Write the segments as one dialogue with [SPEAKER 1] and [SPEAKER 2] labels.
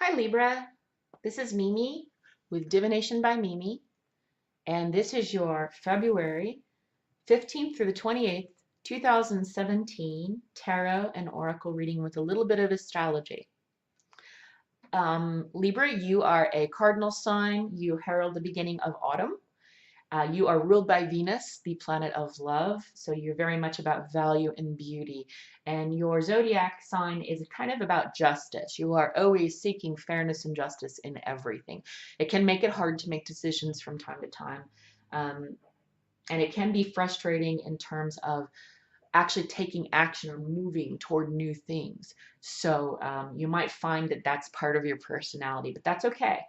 [SPEAKER 1] Hi Libra, this is Mimi with Divination by Mimi, and this is your February 15th through the 28th, 2017 Tarot and Oracle reading with a little bit of astrology. Libra, you are a cardinal sign. You herald the beginning of autumn. You are ruled by Venus, the planet of love, so you're very much about value and beauty. And your zodiac sign is kind of about justice. You are always seeking fairness and justice in everything. It can make it hard to make decisions from time to time. And it can be frustrating in terms of actually taking action or moving toward new things. So you might find that that's part of your personality, but that's okay.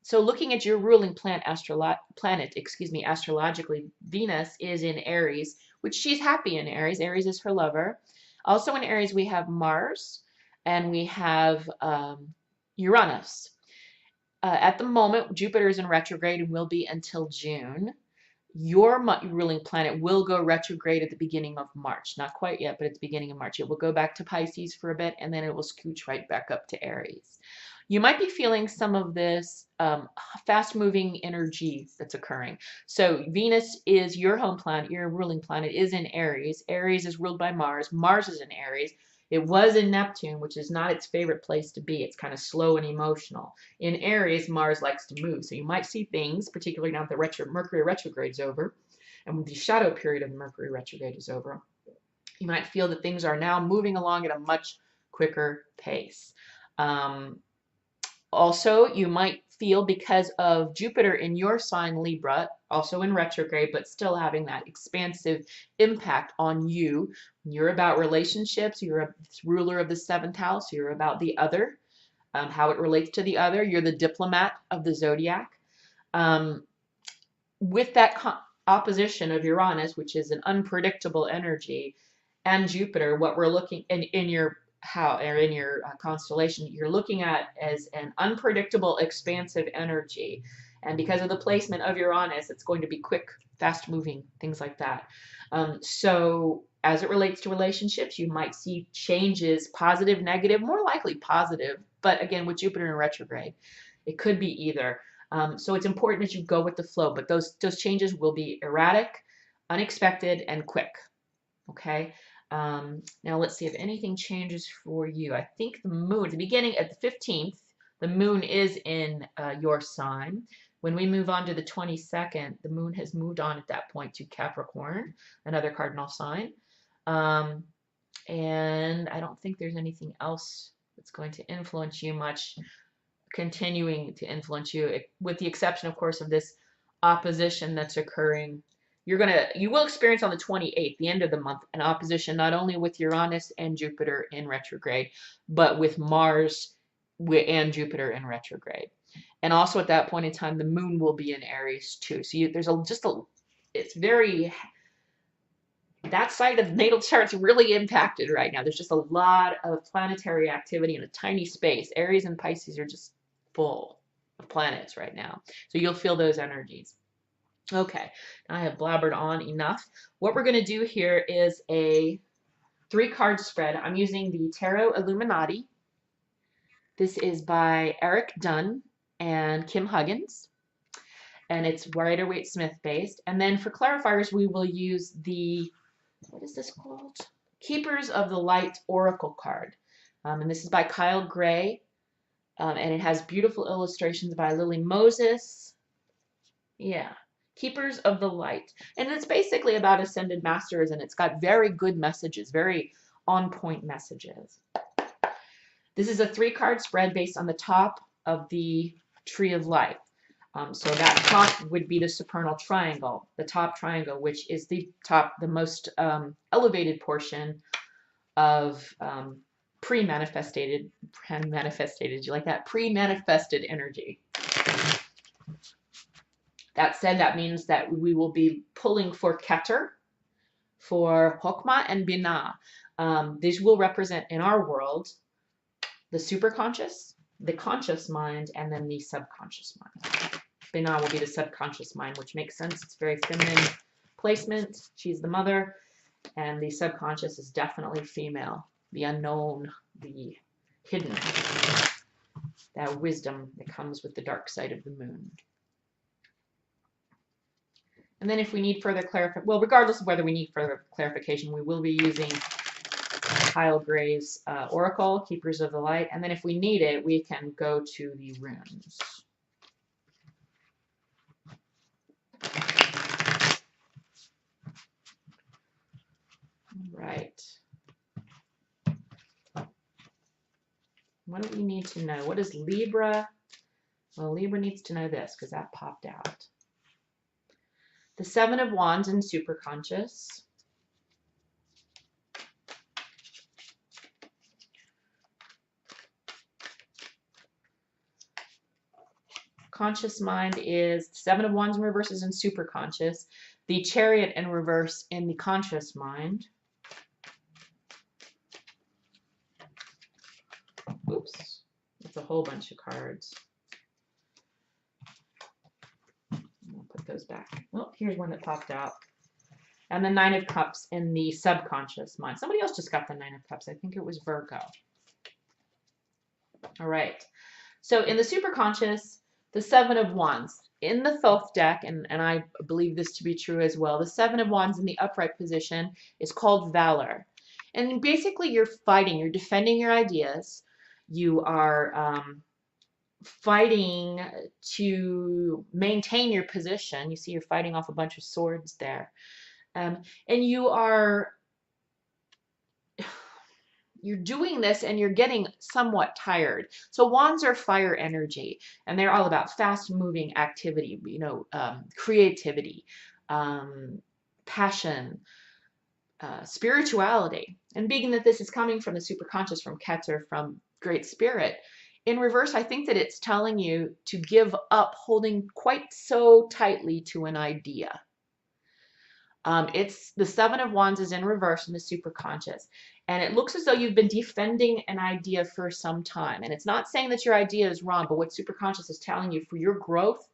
[SPEAKER 1] So looking at your ruling planet, astrologically, Venus is in Aries, which she's happy in Aries. Aries is her lover. Also in Aries, we have Mars and we have Uranus. At the moment, Jupiter is in retrograde and will be until June. Your ruling planet will go retrograde at the beginning of March. Not quite yet, but at the beginning of March. It will go back to Pisces for a bit, and then it will scooch right back up to Aries. You might be feeling some of this fast-moving energy that's occurring. So Venus is your home planet, your ruling planet is in Aries. Aries is ruled by Mars. Mars is in Aries. It was in Neptune, which is not its favorite place to be. It's kind of slow and emotional. In Aries, Mars likes to move. So you might see things, particularly now that the Mercury retrograde is over, and when the shadow period of Mercury retrograde is over, you might feel that things are now moving along at a much quicker pace. Also, you might feel because of Jupiter in your sign Libra, also in retrograde, but still having that expansive impact on you. You're about relationships. You're a ruler of the seventh house. You're about the other, how it relates to the other. You're the diplomat of the zodiac. With that opposition of Uranus, which is an unpredictable energy, and Jupiter, what we're looking in your constellation, you're looking at as an unpredictable, expansive energy. And because of the placement of Uranus, it's going to be quick, fast moving, things like that. So as it relates to relationships, you might see changes, positive, negative, more likely positive. But again, with Jupiter in retrograde, it could be either. So it's important that you go with the flow, but those changes will be erratic, unexpected, and quick. Okay. Now let's see if anything changes for you. I think the moon, at the beginning, at the 15th, the moon is in your sign. When we move on to the 22nd, the moon has moved on at that point to Capricorn, another cardinal sign. And I don't think there's anything else that's going to influence you much, continuing to influence you, with the exception, of course, of this opposition that's occurring. You will experience on the 28th, the end of the month, an opposition not only with Uranus and Jupiter in retrograde, but with Mars and Jupiter in retrograde. And also at that point in time, the moon will be in Aries too. So it's very, that side of the natal chart's really impacted right now. There's just a lot of planetary activity in a tiny space. Aries and Pisces are just full of planets right now. So you'll feel those energies. Okay, I have blabbered on enough. What we're going to do here is a 3-card spread. I'm using the Tarot Illuminati. This is by Eric Dunn and Kim Huggins, and it's Rider-Waite-Smith based. And then for clarifiers, we will use the, what is this called? Keepers of the Light Oracle card. And this is by Kyle Gray, and it has beautiful illustrations by Lily Moses. Yeah. Keepers of the Light. And it's basically about ascended masters, and it's got very good messages, very on-point messages. This is a 3-card spread based on the top of the Tree of Life. So that top would be the supernal triangle, the top triangle, which is the most elevated portion of pre-manifested, did you like that? Pre-manifested energy. That said, that means that we will be pulling for Keter, for Hokmah, and Binah. These will represent in our world the superconscious, the conscious mind, and then the subconscious mind. Binah will be the subconscious mind, which makes sense. It's very feminine placement. She's the mother, and the subconscious is definitely female, the unknown, the hidden. that wisdom that comes with the dark side of the moon. And then if we need further clarification, well, regardless of whether we need further clarification, we will be using Kyle Gray's Oracle, Keepers of the Light. And then if we need it, we can go to the runes. Right. What do we need to know? What is Libra? Well, Libra needs to know this because that popped out. The Seven of Wands in superconscious. Conscious mind is Seven of Wands in reverse is in superconscious. The Chariot in reverse in the conscious mind. Oops, it's a whole bunch of cards. I'll put those back. Oh, here's one that popped out. And the Nine of Cups in the subconscious mind. Somebody else just got the Nine of Cups. I think it was Virgo. All right. So in the superconscious, the Seven of Wands. In the Thoth deck, and I believe this to be true as well, the Seven of Wands in the upright position is called Valor. And basically you're fighting, you're defending your ideas. You are fighting to maintain your position. You see you're fighting off a bunch of swords there. And you're doing this and you're getting somewhat tired. So wands are fire energy, and they're all about fast moving activity, you know, creativity, passion, spirituality. And being that this is coming from the superconscious, from Keter, from Great Spirit, in reverse, I think that it's telling you to give up holding quite so tightly to an idea. It's the Seven of Wands is in reverse in the superconscious. And it looks as though you've been defending an idea for some time. And it's not saying that your idea is wrong, but what superconscious is telling you for your growth,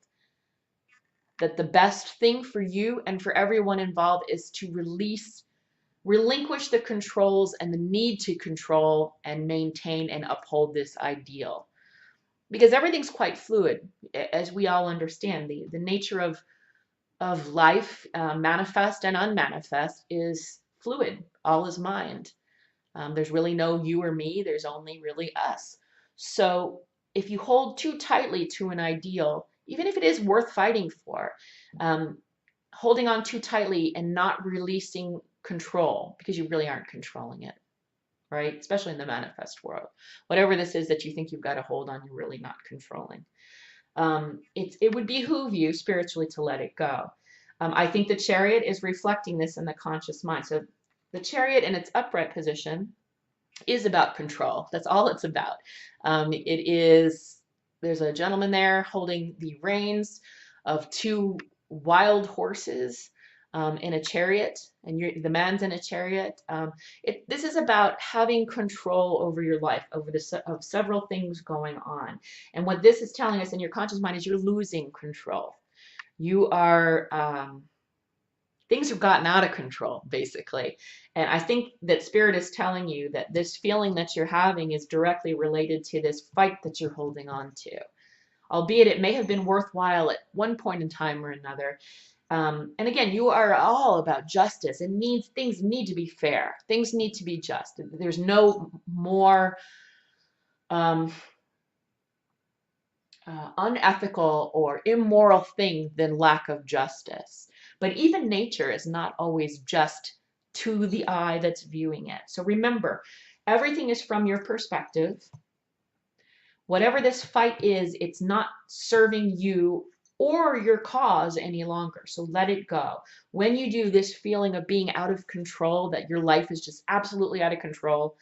[SPEAKER 1] that the best thing for you and for everyone involved is to relinquish the controls and the need to control and maintain and uphold this ideal. Because everything's quite fluid, as we all understand. The nature of life, manifest and unmanifest, is fluid. All is mind. There's really no you or me. There's only really us. So if you hold too tightly to an ideal, even if it is worth fighting for, holding on too tightly and not releasing control, because you really aren't controlling it, right? Especially in the manifest world. Whatever this is that you think you've got to hold on, you're really not controlling. It would behoove you spiritually to let it go. I think the Chariot is reflecting this in the conscious mind. So the Chariot in its upright position is about control. That's all it's about. There's a gentleman there holding the reins of two wild horses in a chariot, and the man's in a chariot. This is about having control over your life, over of several things going on. And what this is telling us in your conscious mind is you're losing control. You are, things have gotten out of control, basically. And I think that Spirit is telling you that this feeling that you're having is directly related to this fight that you're holding on to. Albeit it may have been worthwhile at one point in time or another. And again, you are all about justice. Things need to be fair. Things need to be just. There's no more unethical or immoral thing than lack of justice. But even nature is not always just to the eye that's viewing it. So remember, everything is from your perspective. Whatever this fight is, it's not serving you or your cause any longer. So let it go. When you do, this feeling of being out of control, that your life is just absolutely out of control,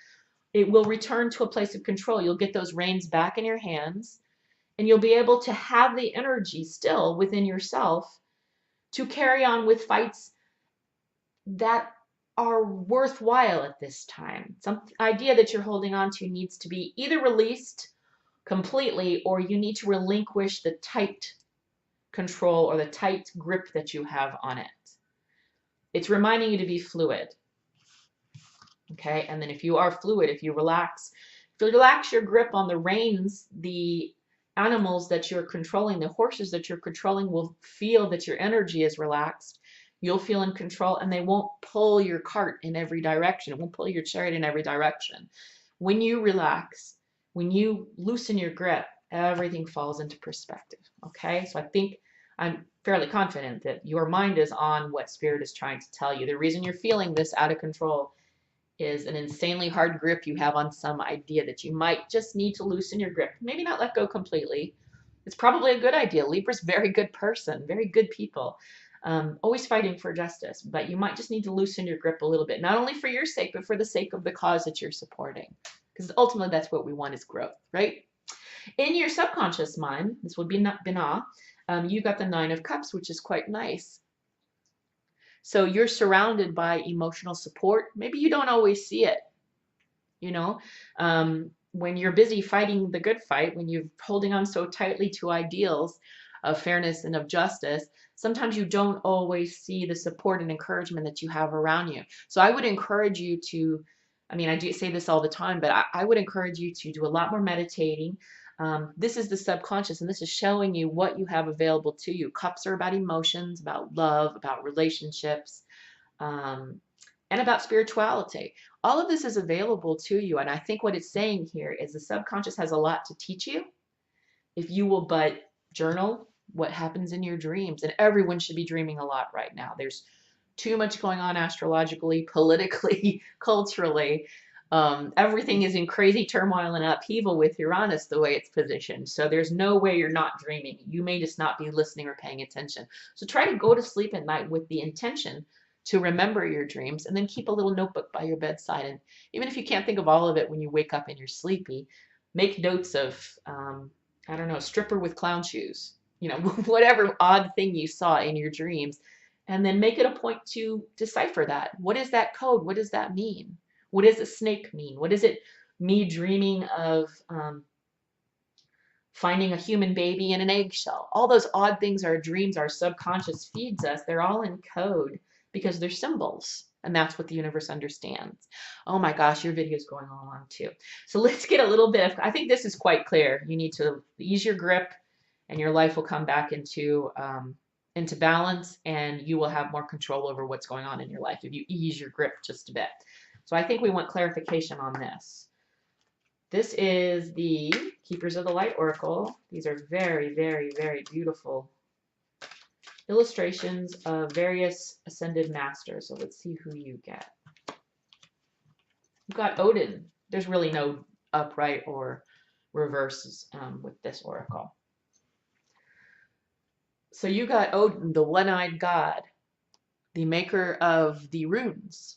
[SPEAKER 1] it will return to a place of control. You'll get those reins back in your hands, and you'll be able to have the energy still within yourself to carry on with fights that are worthwhile at this time. Some idea that you're holding on to needs to be either released completely, or you need to relinquish the tight control or the tight grip that you have on it. It's reminding you to be fluid. Okay, and then if you are fluid, if you relax, If you relax your grip on the reins, the animals that you're controlling, the horses that you're controlling will feel that your energy is relaxed. You'll feel in control and they won't pull your cart in every direction. It won't pull your chariot in every direction. When you relax, when you loosen your grip, everything falls into perspective. Okay, so I think I'm fairly confident that your mind is on what Spirit is trying to tell you. The reason you're feeling this out of control is an insanely hard grip you have on some idea that you might just need to loosen your grip. Maybe not let go completely. It's probably a good idea. Libra's a very good person, very good people, always fighting for justice. But you might just need to loosen your grip a little bit, not only for your sake, but for the sake of the cause that you're supporting. Because ultimately, that's what we want is growth, right? In your subconscious mind, this would be Binah, you got the Nine of Cups, which is quite nice. So you're surrounded by emotional support. Maybe you don't always see it, you know, when you're busy fighting the good fight, when you're holding on so tightly to ideals of fairness and of justice, sometimes you don't always see the support and encouragement that you have around you. So I would encourage you to, I mean, I do say this all the time, but I would encourage you to do a lot more meditating. This is the subconscious, and this is showing you what you have available to you. Cups are about emotions, about love, about relationships, and about spirituality. All of this is available to you, and I think what it's saying here is the subconscious has a lot to teach you if you will but journal what happens in your dreams. And everyone should be dreaming a lot right now. There's too much going on astrologically, politically, culturally. Everything is in crazy turmoil and upheaval with Uranus the way it's positioned. So there's no way you're not dreaming. You may just not be listening or paying attention. So try to go to sleep at night with the intention to remember your dreams, and then keep a little notebook by your bedside. And even if you can't think of all of it when you wake up and you're sleepy, make notes of, I don't know, stripper with clown shoes, you know, whatever odd thing you saw in your dreams, and then make it a point to decipher that. What is that code? What does that mean? What does a snake mean? What is it me dreaming of finding a human baby in an eggshell? All those odd things our dreams, our subconscious feeds us, they're all in code because they're symbols. And that's what the universe understands. Oh my gosh, your video is going on too. So let's get a little bit of, I think this is quite clear. You need to ease your grip and your life will come back into balance, and you will have more control over what's going on in your life if you ease your grip just a bit. So I think we want clarification on this. This is the Keepers of the Light Oracle. These are very, very, very beautiful illustrations of various ascended masters. So let's see who you get. You've got Odin. There's really no upright or reverses with this oracle. So you got Odin, the one-eyed god, the maker of the runes.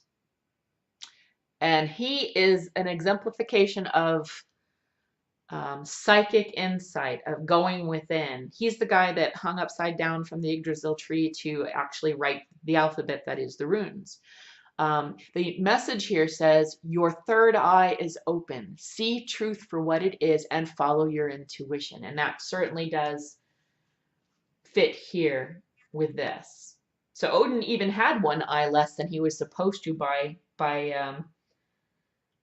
[SPEAKER 1] And he is an exemplification of psychic insight, of going within. He's the guy that hung upside down from the Yggdrasil tree to actually write the alphabet that is the runes. The message here says, your third eye is open. See truth for what it is and follow your intuition. And that certainly does fit here with this. So Odin even had one eye less than he was supposed to by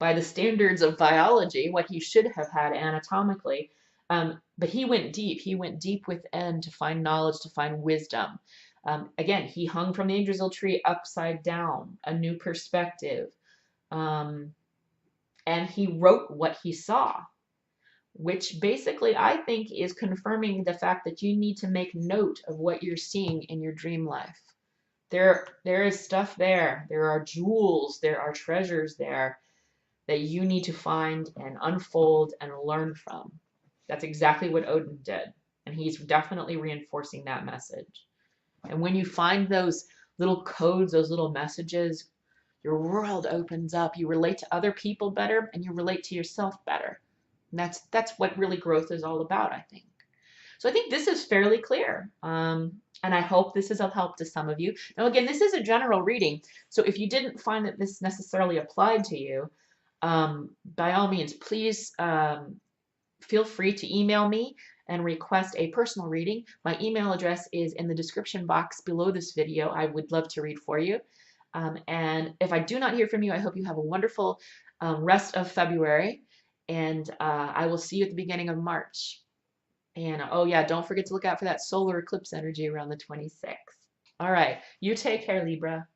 [SPEAKER 1] the standards of biology, what he should have had anatomically. But he went deep. He went deep within to find knowledge, to find wisdom. Again, he hung from the Yggdrasil tree upside down, a new perspective. And he wrote what he saw, which basically I think is confirming the fact that you need to make note of what you're seeing in your dream life. There is stuff there. There are jewels. There are treasures there that you need to find and unfold and learn from. That's exactly what Odin did. And he's definitely reinforcing that message. And when you find those little codes, those little messages, your world opens up. You relate to other people better, and you relate to yourself better. And that's what really growth is all about, I think. So I think this is fairly clear. And I hope this is of help to some of you. Now, again, this is a general reading. So if you didn't find that this necessarily applied to you, by all means, please feel free to email me and request a personal reading. My email address is in the description box below this video. I would love to read for you. And if I do not hear from you, I hope you have a wonderful rest of February. And I will see you at the beginning of March. And oh yeah, don't forget to look out for that solar eclipse energy around the 26th. All right, you take care, Libra.